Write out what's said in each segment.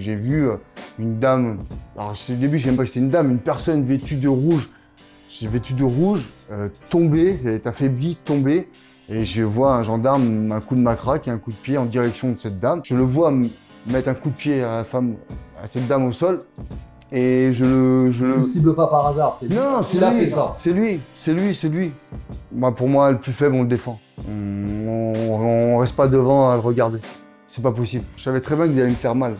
J'ai vu une dame, alors au début je ne savais pas que c'était une dame, une personne vêtue de rouge. J'ai vêtu de rouge, tomber, elle est affaiblie, tomber. Et je vois un gendarme, un coup de matraque et un coup de pied en direction de cette dame. Je le vois mettre un coup de pied à la femme, à cette dame au sol. Et je ne le cible pas par hasard, c'est lui. Non, Il a fait ça. c'est lui, c'est lui, c'est lui. Moi, pour moi, le plus faible, on le défend. On reste pas devant à le regarder. C'est pas possible. Je savais très bien qu'ils allaient me faire mal.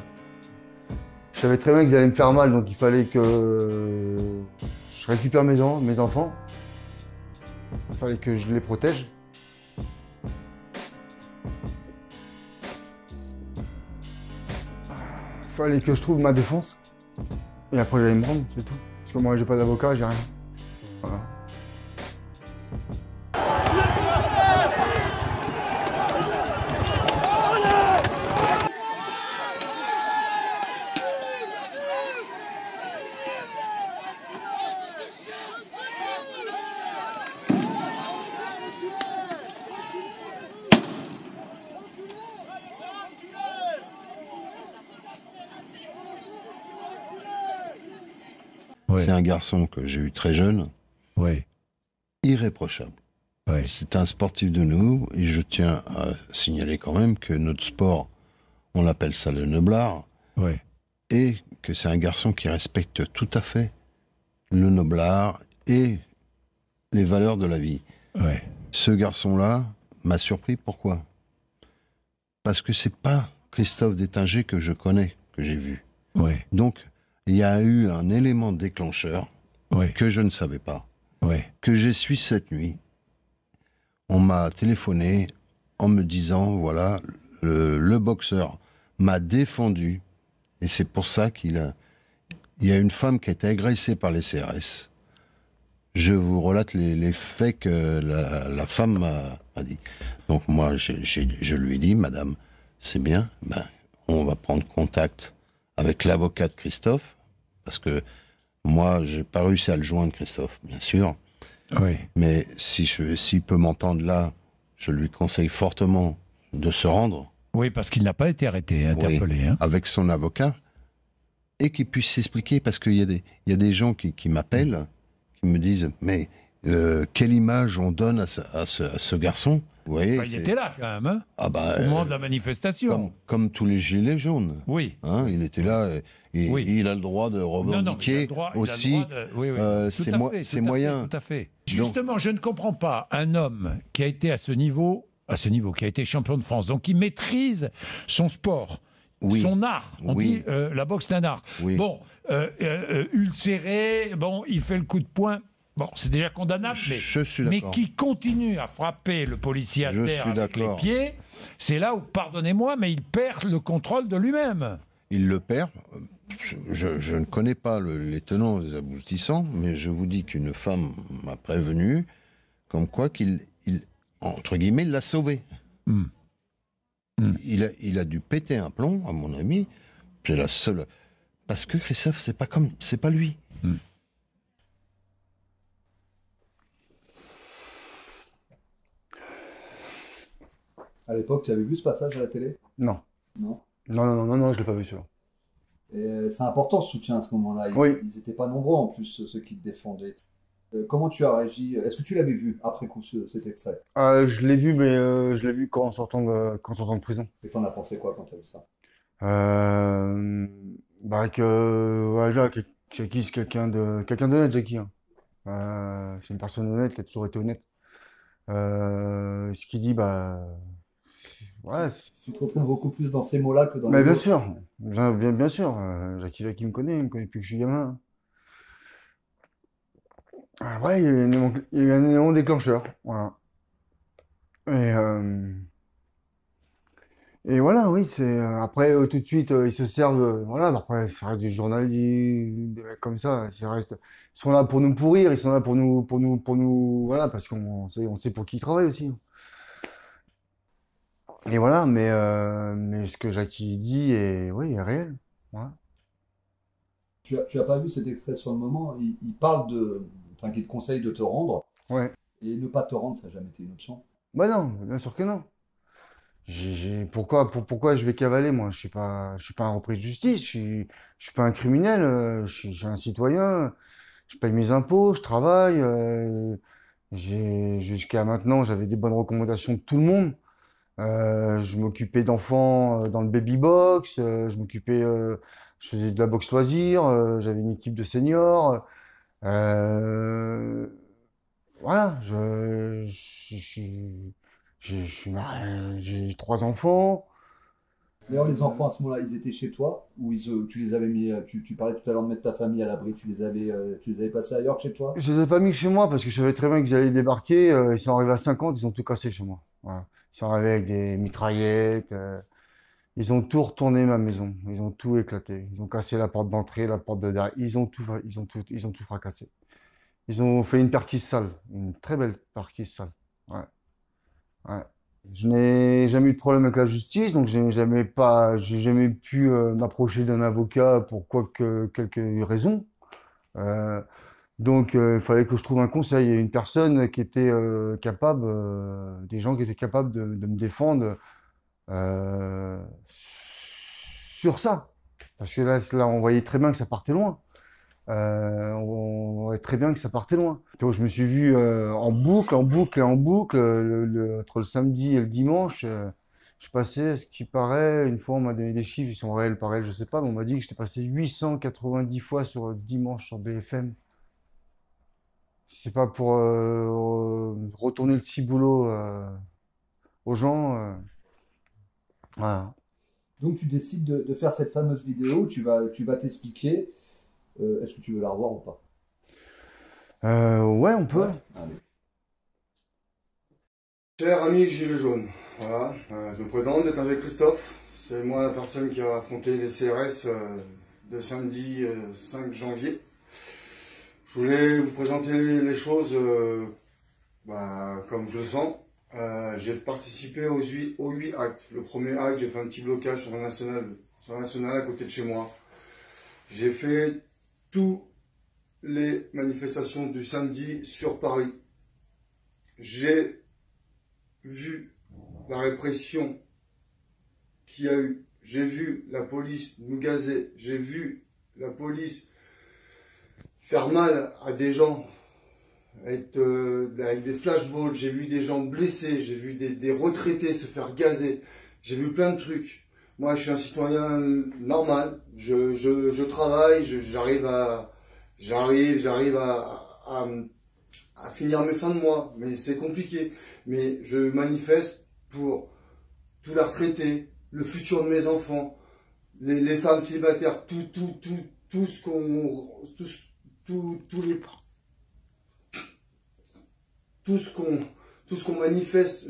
Je savais très bien qu'ils allaient me faire mal, donc il fallait que je récupère mes enfants. Il fallait que je les protège. Il fallait que je trouve ma défense. Et après, j'allais me rendre, c'est tout. Parce que moi, j'ai pas d'avocat, j'ai rien. Voilà. C'est un garçon que j'ai eu très jeune, irréprochable. C'est un sportif de nous, et je tiens à signaler quand même que notre sport, on appelle ça le noblard, et que c'est un garçon qui respecte tout à fait le noblard et les valeurs de la vie. Ce garçon-là m'a surpris, pourquoi? Parce que c'est pas Christophe Détinger que je connais, que j'ai vu. Donc, il y a eu un élément déclencheur que je ne savais pas, que j'ai su cette nuit. On m'a téléphoné en me disant, voilà, le boxeur m'a défendu, et c'est pour ça il y a une femme qui a été agressée par les CRS. Je vous relate les faits que la femme m'a dit. Donc moi, je lui ai dit, madame, c'est bien, ben, on va prendre contact avec l'avocat de Christophe, parce que moi, j'ai pas réussi à le joindre, Christophe, bien sûr. Mais s'il peut m'entendre là, je lui conseille fortement de se rendre. Oui, parce qu'il n'a pas été arrêté, interpellé. Hein. Avec son avocat, et qu'il puisse s'expliquer, parce qu'il y a des gens qui m'appellent, qui me disent, mais quelle image on donne à ce garçon? Vous voyez, il était là quand même, hein, au moment de la manifestation. Comme tous les gilets jaunes. Oui. Hein, il était là, et il a le droit de revendiquer aussi ses moyens. Tout à fait. Justement, je ne comprends pas un homme qui a été à ce niveau, qui a été champion de France, donc qui maîtrise son sport. Son art, on dit la boxe c'est un art. Bon, ulcéré, bon, il fait le coup de poing. Bon, c'est déjà condamnable, mais qui continue à frapper le policier à terre avec les pieds, c'est là où, pardonnez-moi, mais il perd le contrôle de lui-même. Il le perd. Je ne connais pas les tenants et les aboutissants, mais je vous dis qu'une femme m'a prévenu, comme quoi entre guillemets, il l'a sauvé. Il a dû péter un plomb, à mon avis. C'est la seule. Parce que Christophe, c'est pas lui. À l'époque, tu avais vu ce passage à la télé? Non. Non. Non, je l'ai pas vu celui-là. Et c'est important ce soutien à ce moment-là. Ils n'étaient pas nombreux en plus, ceux qui te défendaient. Comment tu as réagi? Est-ce que tu l'avais vu après coup cet extrait? Je l'ai vu, mais je l'ai vu quand sortant de prison. Et t'en as pensé quoi quand tu as vu ça? Voilà, Jackie, c'est quelqu'un d'honnête, Jackie. Hein. C'est une personne honnête, il a toujours été honnête. Ce qu'il dit, ouais. Tu te retrouves beaucoup plus dans ces mots-là que dans les Mais bien autres. sûr, bien sûr. Jackie me connaît, il me connaît depuis que je suis gamin. Ouais, il y a eu un élément déclencheur, voilà. Et voilà, oui, c'est après tout de suite ils se servent, voilà, après faire du journalisme, des mecs comme ça, ils sont là pour nous pourrir, ils sont là pour nous, voilà, parce on sait pour qui ils travaillent aussi. Et voilà, mais ce que Jackie dit est réel, voilà. Tu as pas vu cet extrait sur le moment? Il parle enfin, qu'il te conseille de te rendre. Ouais. Et ne pas te rendre, ça n'a jamais été une option. Bah non, bien sûr que non. Pourquoi je vais cavaler, moi? Je suis pas un repris de justice, je suis pas un criminel, je suis un citoyen, je paye mes impôts, je travaille, jusqu'à maintenant, j'avais des bonnes recommandations de tout le monde. Je m'occupais d'enfants dans le baby box, je faisais de la boxe loisir, j'avais une équipe de seniors. Euh, voilà, je suis marié, j'ai 3 enfants. D'ailleurs, les enfants à ce moment-là, ils étaient chez toi ou tu les avais mis, tu parlais tout à l'heure de mettre ta famille à l'abri, tu les avais passés ailleurs que chez toi? Je les ai pas mis chez moi parce que je savais très bien qu'ils allaient débarquer. Ils sont arrivés à 50, ils ont tout cassé chez moi. Voilà. Ils sont arrivés avec des mitraillettes. Ils ont tout retourné ma maison. Ils ont tout éclaté. Ils ont cassé la porte d'entrée, la porte de derrière. Ils ont tout fracassé. Ils ont fait une perquise sale, une très belle perquise sale. Ouais, ouais. Je n'ai jamais eu de problème avec la justice, donc j'ai jamais pu m'approcher d'un avocat pour quelque raison. Euh, donc il fallait que je trouve un conseil et une personne qui était capable, des gens qui étaient capables de me défendre sur ça. Parce que là, on voyait très bien que ça partait loin. On voyait très bien que ça partait loin. Donc, je me suis vu en boucle, en boucle et en boucle, entre le samedi et le dimanche. Je passais, ce qui paraît, une fois on m'a donné des chiffres, ils sont réels, pas réels, je sais pas, mais on m'a dit que j'étais passé 890 fois sur dimanche sur BFM. Si c'est pas pour retourner le ciboulot aux gens. Voilà. Donc tu décides de faire cette fameuse vidéo, tu vas t'expliquer. Est-ce que tu veux la revoir ou pas? Ouais, on peut. Ouais. Allez. Cher ami Gilet jaune, voilà, je me présente, détective Christophe. C'est moi la personne qui a affronté les CRS de samedi 5 janvier. Je voulais vous présenter les choses comme je le sens. J'ai participé aux 8 actes. Le premier acte, j'ai fait un petit blocage sur la nationale à côté de chez moi. J'ai fait toutes les manifestations du samedi sur Paris. J'ai vu la répression qu'il y a eu. J'ai vu la police nous gazer. J'ai vu la police faire mal à des gens avec des flashballs. J'ai vu des gens blessés. J'ai vu des retraités se faire gazer. J'ai vu plein de trucs. Moi, je suis un citoyen normal. Je travaille. J'arrive à finir mes fins de mois. Mais c'est compliqué. Mais je manifeste pour tous les retraités, le futur de mes enfants, les femmes célibataires, tout ce qu'on, tout ce qu'on manifeste.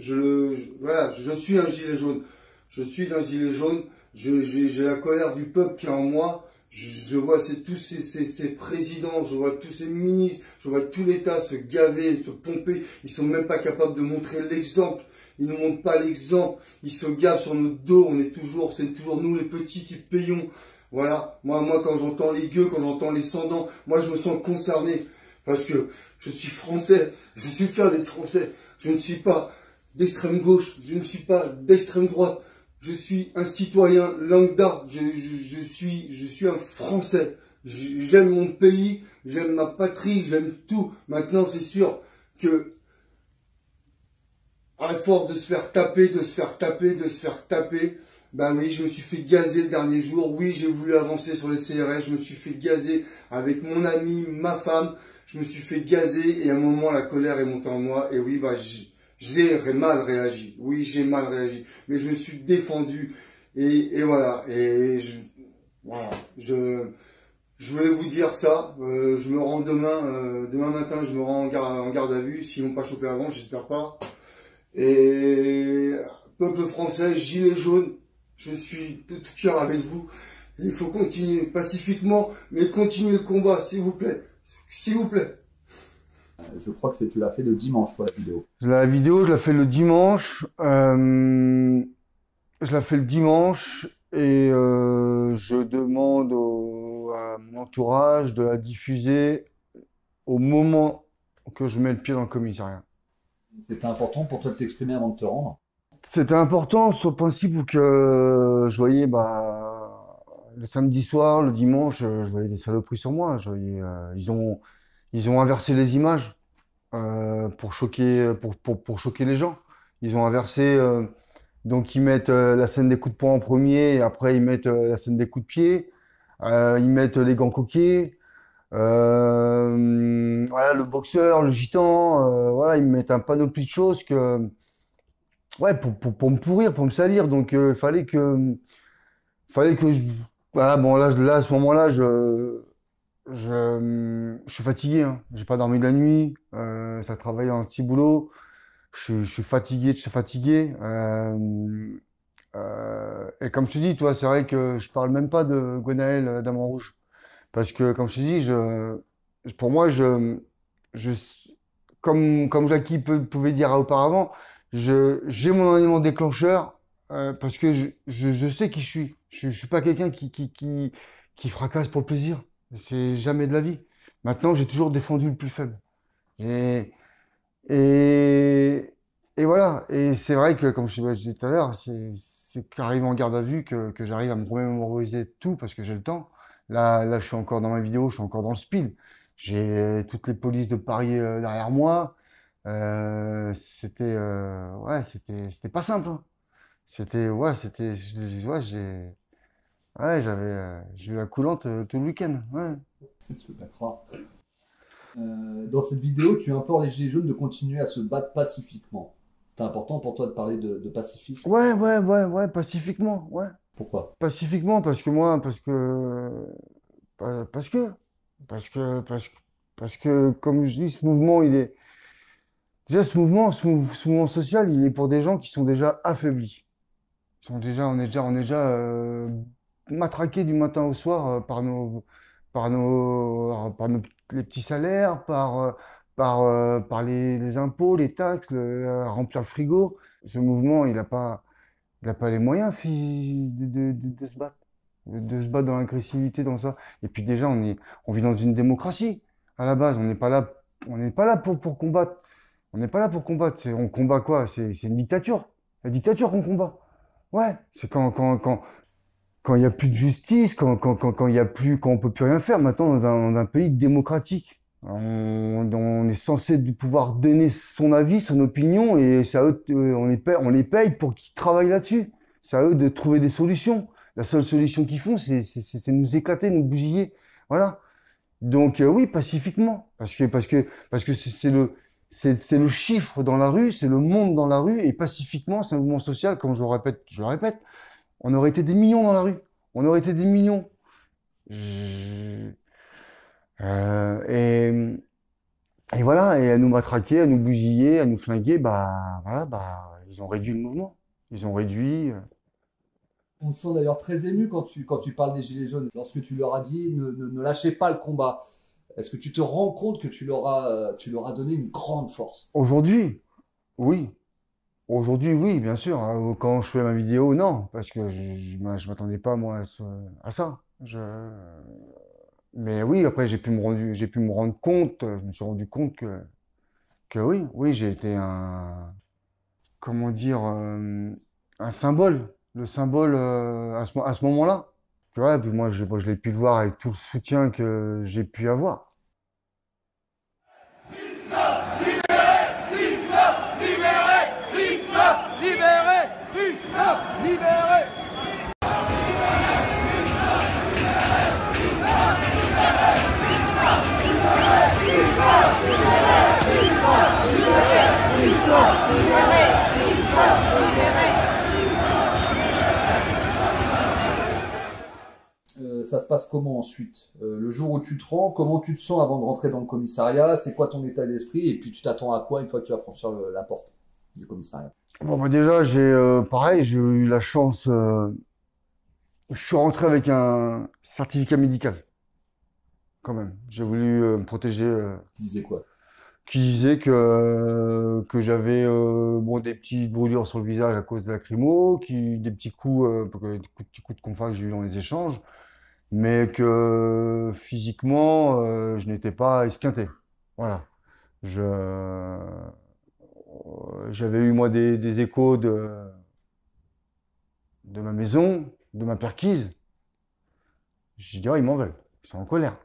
Voilà, je suis un gilet jaune. Je suis un gilet jaune. J'ai la colère du peuple qui est en moi. Je vois tous ces présidents, je vois tous ces ministres, je vois tout l'État se gaver, se pomper. Ils sont même pas capables de montrer l'exemple. Ils ne montrent pas l'exemple. Ils se gavent sur notre dos. C'est toujours nous les petits qui payons. Voilà. Moi, quand j'entends les gueux, quand j'entends les sans-dents, moi, je me sens concerné. Parce que je suis français. Je suis fier d'être français. Je ne suis pas d'extrême gauche. Je ne suis pas d'extrême droite. Je suis un citoyen lambda, je suis un Français. J'aime mon pays, j'aime ma patrie, j'aime tout. Maintenant, c'est sûr que, à force de se faire taper, ben oui, je me suis fait gazer le dernier jour. Oui, j'ai voulu avancer sur les CRS, je me suis fait gazer avec mon ami, ma femme. Je me suis fait gazer et à un moment, la colère est montée en moi. Et oui, j'ai mal réagi. Oui, j'ai mal réagi. Mais je me suis défendu. Et voilà. Voilà. Je voulais vous dire ça. Je me rends demain matin, je me rends en garde à vue. S'ils m'ont pas chopé avant, j'espère pas. Et peuple français, gilet jaune, je suis de tout cœur avec vous. Il faut continuer pacifiquement, mais continuer le combat, s'il vous plaît. S'il vous plaît. Je crois que tu l'as fait le dimanche, toi, la vidéo. La vidéo, je l'ai fait le dimanche. Je la fais le dimanche et je demande à mon entourage de la diffuser au moment que je mets le pied dans le commissariat. C'était important pour toi de t'exprimer avant de te rendre? C'était important sur le principe où que je voyais le samedi soir, le dimanche, je voyais des saloperies sur moi. Je voyais, ils ont inversé les images pour choquer les gens. Ils ont inversé, donc ils mettent la scène des coups de poing en premier et après ils mettent la scène des coups de pied. Ils mettent les gants coquets. Voilà, le boxeur, le gitan, voilà, ils me mettent un panoplie de choses ouais, pour me pourrir, pour me salir. Donc, fallait que je, voilà, bon, là, à ce moment-là, je suis fatigué, hein. J'ai pas dormi de la nuit, ça travaille en petit boulot. Je suis fatigué, je suis fatigué. Et comme je te dis, toi, c'est vrai que je parle même pas de Gwenaël Diamant Rouge. Parce que, comme je te dis, pour moi, je, comme Jackie pouvait dire auparavant, j'ai mon élément déclencheur parce que je sais qui je suis. Je suis pas quelqu'un qui fracasse pour le plaisir. C'est jamais de la vie. Maintenant, j'ai toujours défendu le plus faible. Et, et, et voilà. Et c'est vrai que, comme je te disais tout à l'heure, c'est qu'arrive en garde à vue que j'arrive à me remémoriser tout parce que j'ai le temps. Là, je suis encore dans ma vidéo, je suis encore dans le speed. J'ai toutes les polices de Paris derrière moi. C'était pas simple, hein. J'ai eu la coulante tout le week-end. Ouais. Je peux pas croire. Dans cette vidéo, tu implores les Gilets jaunes de continuer à se battre pacifiquement. C'est important pour toi de parler de pacifisme? Ouais, pacifiquement, ouais. Pourquoi? Pacifiquement, parce que, parce que, parce que, parce que, comme je dis, ce mouvement, déjà, ce mouvement social, il est pour des gens qui sont déjà affaiblis. On est déjà matraqués du matin au soir les petits salaires, par les impôts, les taxes, remplir le frigo. Ce mouvement, il a pas les moyens de se battre, de se battre dans l'agressivité, dans ça. Et puis déjà, on vit dans une démocratie. À la base, on n'est pas là pour combattre. On n'est pas là pour combattre. On combat quoi? C'est une dictature. La dictature qu'on combat. Ouais, c'est quand il y a plus de justice, quand il y a plus, quand on peut plus rien faire. Maintenant, dans un pays démocratique, on est censé pouvoir donner son avis, son opinion, et c'est à eux, on les paye pour qu'ils travaillent là-dessus. C'est à eux de trouver des solutions. La seule solution qu'ils font, c'est nous éclater, nous bousiller. Voilà. Donc oui, pacifiquement, parce que c'est le chiffre dans la rue, c'est le monde dans la rue, et pacifiquement, c'est un mouvement social, comme je le répète, on aurait été des millions dans la rue. On aurait été des millions. Je- euh, et, et voilà, et à nous matraquer, à nous bousiller, à nous flinguer, voilà, ils ont réduit le mouvement. Ils ont réduit. On te sent d'ailleurs très ému quand tu parles des Gilets jaunes. Lorsque tu leur as dit ne lâchez pas le combat, est-ce que tu te rends compte que tu leur as donné une grande force? Aujourd'hui, oui. Aujourd'hui, oui, bien sûr. Hein. Quand je fais ma vidéo, non, parce que je m'attendais pas moi à ça. Mais oui, après j'ai pu me rendre compte, je me suis rendu compte que oui, j'ai été comment dire, un symbole, le symbole à ce moment-là. Tu vois, puis moi, je l'ai pu le voir avec tout le soutien que j'ai pu avoir. Ça se passe comment ensuite? Le jour où tu te rends, comment tu te sens avant de rentrer dans le commissariat? C'est quoi ton état d'esprit? Et puis tu t'attends à quoi une fois que tu vas franchir la porte du commissariat? Bon, déjà, pareil, j'ai eu la chance, je suis rentré avec un certificat médical, quand même. J'ai voulu me protéger. Qui disait quoi? Qui disait que j'avais des petites brûlures sur le visage à cause de la lacrymo, des petits petits coups de confat que j'ai eu dans les échanges, mais que physiquement, je n'étais pas esquinté. Voilà. J'avais eu moi des échos de ma maison, de ma perquise, j'ai dit, oh, ils m'en veulent. Ils sont en colère.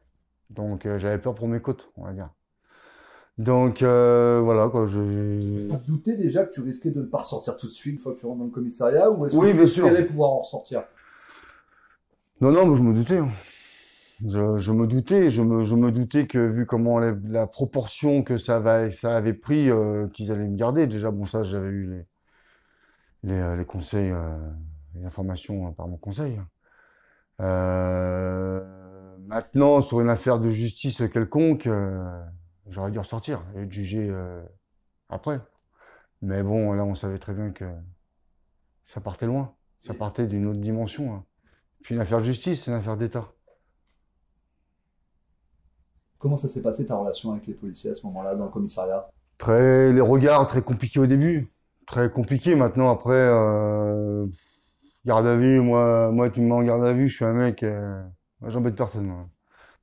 Donc, j'avais peur pour mes côtes, on va dire. Donc, voilà, quoi. Ça te doutait déjà que tu risquais de ne pas ressortir tout de suite une fois que tu rentres dans le commissariat, ou est-ce Oui, que tu bien sûr. espérais pouvoir en ressortir? Non, non, mais je me doutais, hein. Je me doutais, je me doutais que vu comment la proportion que ça avait pris, qu'ils allaient me garder. Déjà, bon, ça, j'avais eu les conseils, les informations par mon conseil. Maintenant, sur une affaire de justice quelconque, j'aurais dû ressortir et être jugé après. Mais bon, là, on savait très bien que ça partait loin. Ça partait d'une autre dimension, hein. Puis une affaire de justice, c'est une affaire d'État. Comment ça s'est passé ta relation avec les policiers à ce moment-là, dans le commissariat? Les regards très compliqués au début. Très compliqués. Maintenant, après, garde à vue, moi, tu me mets en garde à vue, je suis un mec, moi, j'embête personne, moi.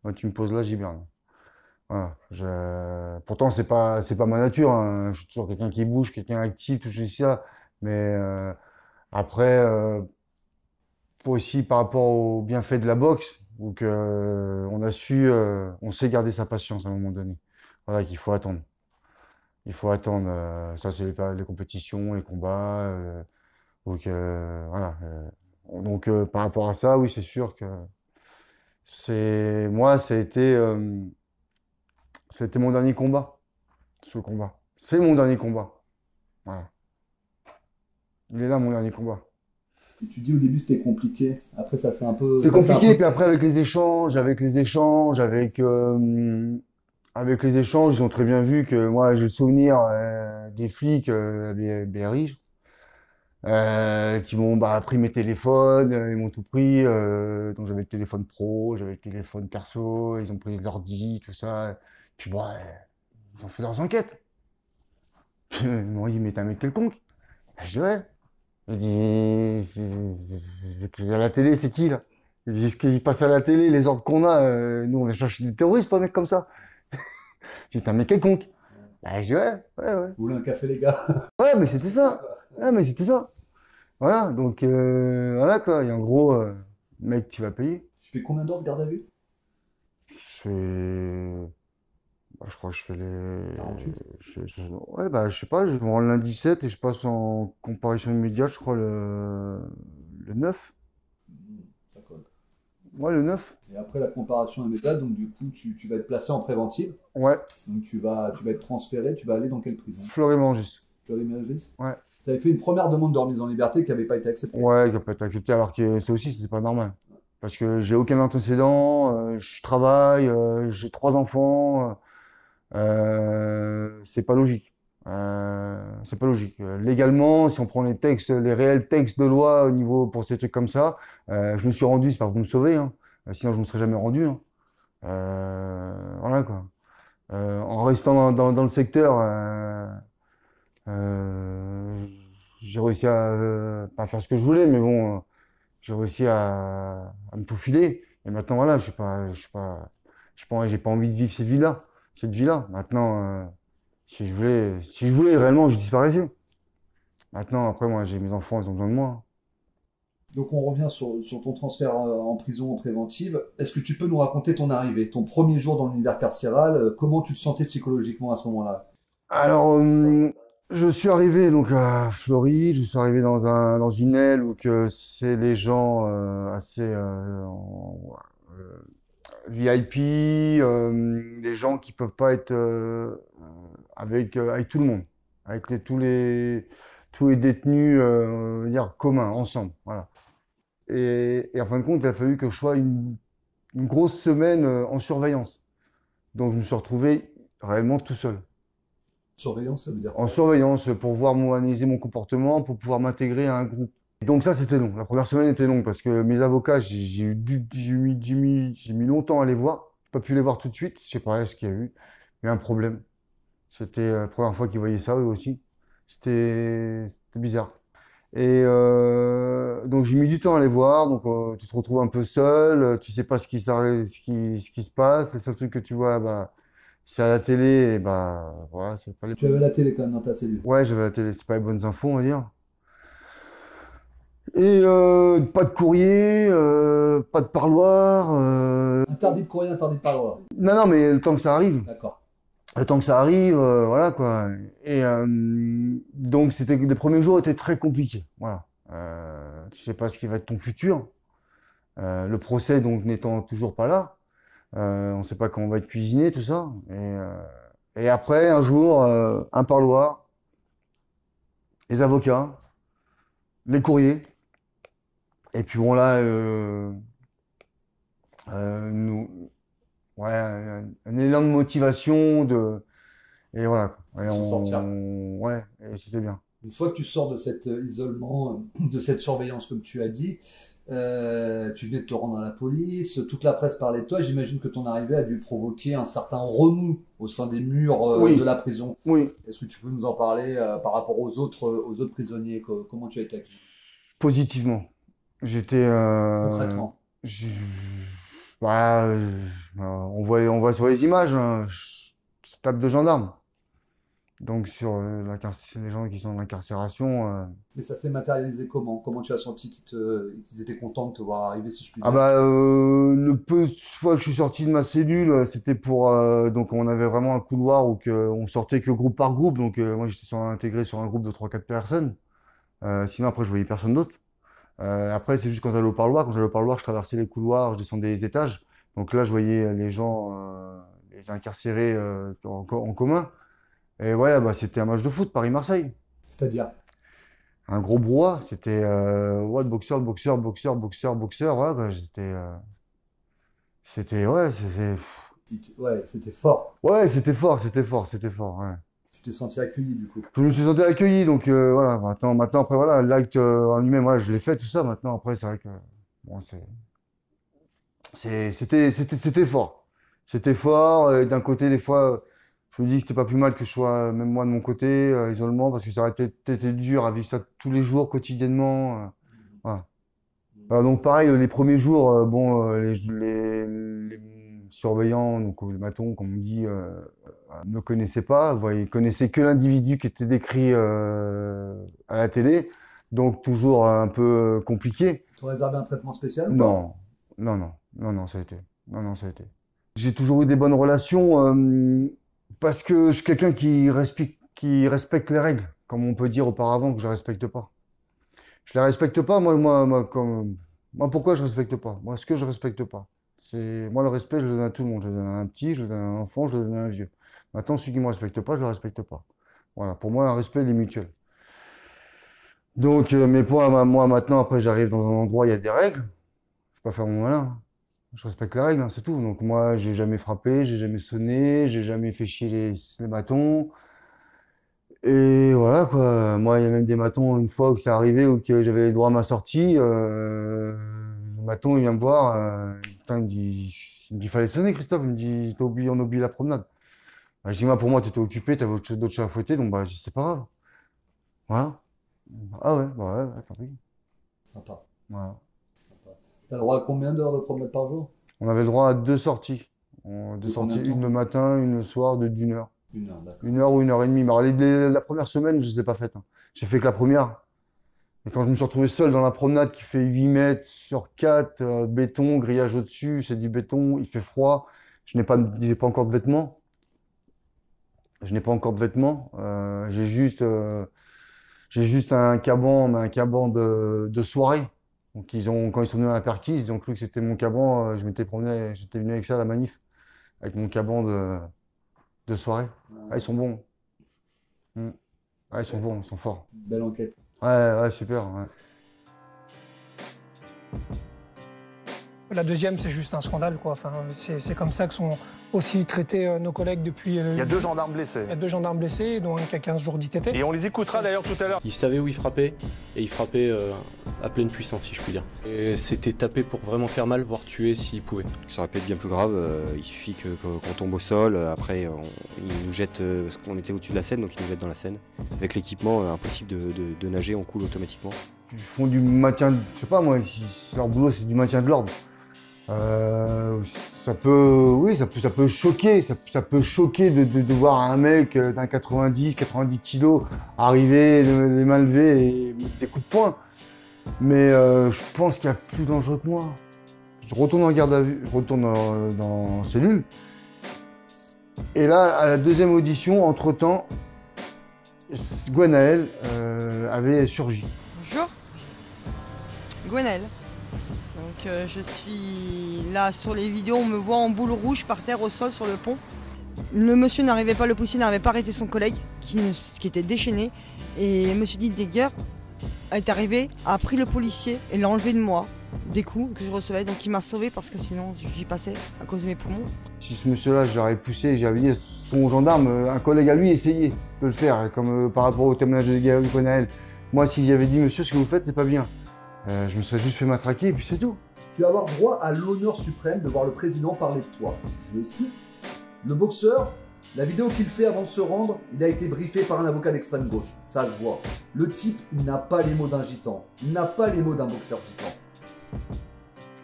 Moi, tu me poses là, j'hiberne. Voilà. Pourtant, c'est pas ma nature, hein. Je suis toujours quelqu'un qui bouge, quelqu'un actif, tout ça. Mais après, aussi par rapport au bienfait de la boxe, donc on sait garder sa patience à un moment donné. Voilà, qu'il faut attendre. Il faut attendre. Ça, c'est les compétitions, les combats. Donc voilà. Donc par rapport à ça, oui, c'est sûr que moi, ça a été mon dernier combat, ce combat. C'est mon dernier combat. Voilà. Il est là, mon dernier combat. Et tu dis au début c'était compliqué. Après ça c'est un peu. C'est compliqué, puis après avec les échanges, avec les échanges, ils ont très bien vu que moi j'ai le souvenir des flics, des BRI, qui m'ont pris mes téléphones, ils m'ont tout pris. Donc j'avais le téléphone pro, j'avais le téléphone perso, ils ont pris l'ordi, tout ça. Puis bon, ils ont fait leurs enquêtes. Ils m'ont dit mais t'es un mec quelconque. Je dis ouais. Il dit, à la télé, c'est qui là? Il dit, ce qui passe à la télé, les ordres qu'on a, nous on va chercher des terroristes, pas un mec comme ça. C'est un mec quelconque. Bah, je dis ouais. Vous voulez un café les gars? Ouais, mais c'était ça. Ouais, mais c'était ça. Voilà, donc voilà quoi, il y a un gros mec, tu vas payer. Tu fais combien d'heures de garde à vue? Je crois que je fais les. 48. Ouais, je sais pas, je me rends le lundi 7 et je passe en comparution immédiate, je crois, le 9. D'accord. Ouais, le 9. Et après la comparution immédiate, donc du coup tu vas être placé en préventive. Ouais. Donc tu vas être transféré, tu vas aller dans quelle prison? Fleury-Mérogis. Fleury-Mérogis? Ouais. Tu avais fait une première demande de remise en liberté qui n'avait pas été acceptée. Ouais, qui n'a pas été acceptée, alors que ça aussi, c'était pas normal. Parce que j'ai aucun antécédent, je travaille, j'ai 3 enfants, c'est pas logique. C'est pas logique. Légalement, si on prend les réels textes de loi au niveau pour ces trucs comme ça, je me suis rendu, c'est pas pour me sauver, hein. Sinon je me serais jamais rendu, hein. Voilà quoi. En restant dans le secteur, j'ai réussi à pas faire ce que je voulais, mais bon, j'ai réussi à me faufiler. Et maintenant, voilà, j'ai pas envie de vivre cette vie-là. Maintenant, si je voulais réellement, je disparaissais. Maintenant, après, moi, j'ai mes enfants, ils ont besoin de moi. Donc on revient sur ton transfert en prison en préventive. Est-ce que tu peux nous raconter ton arrivée, ton premier jour dans l'univers carcéral, comment tu te sentais psychologiquement à ce moment-là? Alors, je suis arrivé donc à Floride, je suis arrivé dans une aile où que c'est les gens assez VIP, des gens qui peuvent pas être avec tout le monde, avec tous les détenus, on va dire communs, ensemble, voilà. Et en fin de compte, il a fallu que je sois une grosse semaine en surveillance. Donc je me suis retrouvé réellement tout seul. Surveillance, ça veut dire En surveillance pour pouvoir analyser mon comportement, pour pouvoir m'intégrer à un groupe. Donc ça, c'était long. La première semaine était longue parce que mes avocats, j'ai mis longtemps à les voir. J'ai pas pu les voir tout de suite. Je sais pas ce qu'il y a eu. Il y a un problème. C'était la première fois qu'ils voyaient ça, eux aussi. C'était bizarre. Et donc j'ai mis du temps à les voir. Donc tu te retrouves un peu seul. Tu sais pas ce qui se passe. Le seul truc que tu vois, c'est à la télé. Et voilà, c'est pas les... Tu avais la télé quand même dans ta cellule? Ouais, j'avais la télé. C'est pas les bonnes infos, on va dire. Et pas de courrier, pas de parloir. Interdit de courrier, interdit de parloir. Non, mais le temps que ça arrive. D'accord. Le temps que ça arrive, voilà quoi. Et donc les premiers jours étaient très compliqués. Voilà. Tu sais pas ce qui va être ton futur. Le procès donc n'étant toujours pas là. On sait pas quand on va être cuisiné, tout ça. Et après, un jour, un parloir, les avocats, les courriers. Et puis bon là, ouais, un élan de motivation, et voilà. Et ouais, et c'était bien. Une fois que tu sors de cet isolement, de cette surveillance, comme tu as dit, tu venais de te rendre à la police, toute la presse parlait de toi. J'imagine que ton arrivée a dû provoquer un certain remous au sein des murs oui. de la prison. Oui. Est-ce que tu peux nous en parler par rapport aux autres prisonniers? Comment tu as été accueilli? Positivement. J'étais. Concrètement. On voit sur les images, hein, tape de gendarmes. Donc sur les gens qui sont dans l'incarcération. Mais ça s'est matérialisé comment? Comment tu as senti qu'ils étaient contents de te voir arriver, si je puis dire? Ah bah le peu de fois que je suis sorti de ma cellule, c'était pour donc on avait vraiment un couloir où on sortait que groupe par groupe. Donc moi j'étais intégré sur un groupe de 3-4 personnes. Sinon après je voyais personne d'autre. Après c'est juste quand j'allais au parloir. Quand j'allais au parloir, je traversais les couloirs, je descendais les étages. Donc là je voyais les gens, les incarcérés en commun. Et ouais, bah, c'était un match de foot, Paris-Marseille. C'est-à-dire? Un gros brouhaha, c'était ouais, boxeur, ouais, quoi, c'était, ouais, Ouais, c'était fort. Ouais, c'était fort, ouais. Tu t'es senti accueilli, du coup? Je me suis senti accueilli, donc voilà, maintenant, après, voilà, l'acte en lui-même, voilà, je l'ai fait, tout ça, maintenant, après, c'est vrai que, bon, c'était fort. C'était fort, et d'un côté, des fois, je me dis que c'était pas plus mal que je sois, même moi de mon côté, isolement, parce que ça aurait été dur à vivre ça tous les jours, quotidiennement. Voilà. Donc pareil, les premiers jours, bon, les surveillants, donc les matons, comme on dit, ne connaissaient pas. Ils connaissaient que l'individu qui était décrit à la télé, donc toujours un peu compliqué. Tu as réservé un traitement spécial? Non, ça a été. Non, ça a été. J'ai toujours eu des bonnes relations. Parce que je suis quelqu'un qui respecte les règles, comme on peut dire auparavant que je ne respecte pas. Je les respecte pas, moi, pourquoi je respecte pas? Moi, ce que je respecte pas, c'est, moi, le respect, je le donne à tout le monde. Je le donne à un petit, je le donne à un enfant, je le donne à un vieux. Maintenant, celui qui me respecte pas, je le respecte pas. Voilà. Pour moi, un respect, il est mutuel. Donc, mais moi, maintenant, après, j'arrive dans un endroit, il y a des règles. Je vais pas faire mon malin. Je respecte les règles, hein, c'est tout. Donc moi, j'ai jamais frappé, j'ai jamais sonné, j'ai jamais fait chier les matons. Et voilà quoi. Moi, il y a même des matons, une fois que c'est arrivé, ou que j'avais droit à ma sortie, le maton, il vient me voir, putain, il me dit qu'il fallait sonner, Christophe. Il me dit, on a oublié la promenade. Bah, je dis, moi, pour moi, tu étais occupé, tu avais d'autres choses à fouetter, donc bah, je dis, c'est pas grave. Voilà. Ah ouais, bah ouais, tant pis. Sympa. Voilà. T'as le droit à combien d'heures de promenade par jour? On avait le droit à 2 sorties. Une le matin, une le soir, d'une heure. 1 heure, d'accord. 1 heure ou 1 heure et demie. Mais alors, la première semaine, je ne les ai pas faites. Hein. J'ai fait que la première. Et quand je me suis retrouvé seul dans la promenade qui fait 8 mètres sur 4, béton, grillage au-dessus, c'est du béton, il fait froid. Je n'ai pas encore de vêtements. J'ai juste un caban, de soirée. Donc quand ils sont venus à la perquise, ils ont cru que c'était mon caban. J'étais venu avec ça à la manif, avec mon caban de soirée. Ah, ils sont bons. Ah, ils sont bons, ils sont forts. Belle enquête. Ouais, super. Ouais. La deuxième, c'est juste un scandale, quoi. Enfin, c'est comme ça que sont aussi traités nos collègues depuis... Il y a 2 gendarmes blessés. Il y a 2 gendarmes blessés, dont un qui a 15 jours d'ITT. Et on les écoutera d'ailleurs tout à l'heure. Il savait où il frappait, et il frappait à pleine puissance, si je puis dire. Et c'était tapé pour vraiment faire mal, voire tuer s'il pouvait. Ça aurait pu être bien plus grave. Il suffit qu'on tombe au sol. Après, ils nous jettent, parce qu'on était au-dessus de la Seine, donc ils nous jettent dans la Seine. Avec l'équipement, impossible de nager, on coule automatiquement. Ils font du maintien, je sais pas moi, leur boulot c'est du maintien de l'ordre. Ça peut choquer, ça peut choquer de voir un mec d'un 90 kilos arriver, les mains levées et mettre des coups de poing. Mais je pense qu'il y a plus dangereux que moi. Je retourne en garde à vue, je retourne dans cellule. Et là, à la deuxième audition, entre-temps, Gwenaël avait surgi. Bonjour, Gwenaël. Donc je suis là sur les vidéos, on me voit en boule rouge par terre au sol sur le pont. Le monsieur n'arrivait pas, le policier n'arrivait pas à arrêter son collègue qui était déchaîné. Et monsieur Didier est arrivé, a pris le policier et l'a enlevé de moi, des coups que je recevais. Donc il m'a sauvé parce que sinon j'y passais à cause de mes poumons. Si ce monsieur-là, je l'aurais poussé, j'avais dit à son gendarme, un collègue à lui essayait de le faire, comme par rapport au témoignage de Gwenaël. Moi, s'il avait dit, monsieur, ce que vous faites, c'est pas bien, je me serais juste fait matraquer et puis c'est tout. Tu vas avoir droit à l'honneur suprême de voir le président parler de toi. Je cite, le boxeur, la vidéo qu'il fait avant de se rendre, il a été briefé par un avocat d'extrême gauche. Ça se voit. Le type, il n'a pas les mots d'un gitan. Il n'a pas les mots d'un boxeur gitan.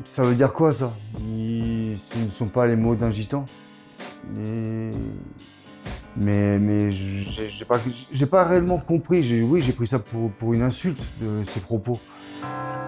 Ça veut dire quoi, ça? Ce ne sont pas les mots d'un gitan. Mais j'ai pas réellement compris. Oui, j'ai pris ça pour une insulte de ses propos.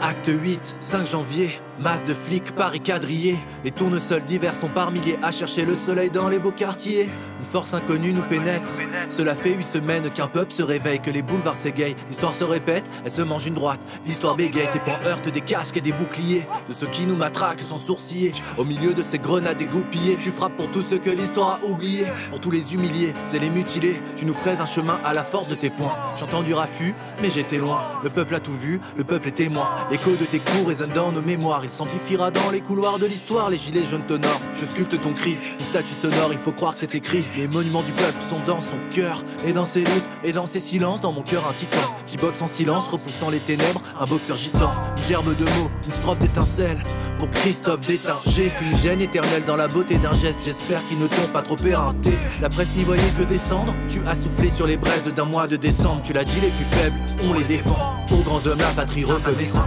Acte 8, 5 janvier, masse de flics, Paris quadrillé. Les tournesols divers sont par milliers à chercher le soleil dans les beaux quartiers. Une force inconnue nous pénètre. Cela fait 8 semaines qu'un peuple se réveille, que les boulevards s'égayent. L'histoire se répète, elle se mange une droite. L'histoire bégaye, tes poings heurtent des casques et des boucliers. De ceux qui nous matraquent sans sourciller. Au milieu de ces grenades égoupillées, tu frappes pour tous ceux que l'histoire a oubliés. Pour tous les humiliés, c'est les mutilés. Tu nous fraises un chemin à la force de tes poings. J'entends du raffut, mais j'étais loin. Le peuple a tout vu, le peuple est témoin. L'écho de tes coups résonne dans nos mémoires. Il s'amplifiera dans les couloirs de l'histoire. Les gilets jaunes t'honorent, je sculpte ton cri. Une statue sonore, il faut croire que c'est écrit. Les monuments du peuple sont dans son cœur. Et dans ses luttes, et dans ses silences. Dans mon cœur un titan qui boxe en silence, repoussant les ténèbres. Un boxeur gitan, une gerbe de mots, une strophe d'étincelles. Pour Christophe d'Étinger, fumigène éternelle dans la beauté d'un geste. J'espère qu'ils ne t'ont pas trop éreinté. La presse n'y voyait que descendre. Tu as soufflé sur les braises d'un mois de décembre. Tu l'as dit, les plus faibles, on les défend. Aux grands hommes, la patrie reconnaissante.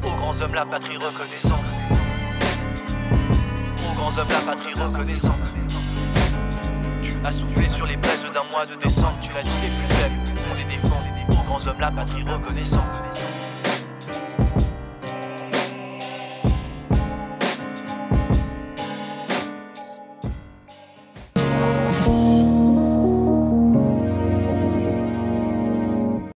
Aux grands hommes, la patrie reconnaissante. Aux grands hommes, la patrie reconnaissante. Tu as soufflé sur les braises d'un mois de décembre. Tu l'as dit, les plus faibles, on les défend. Aux grands hommes, la patrie reconnaissante.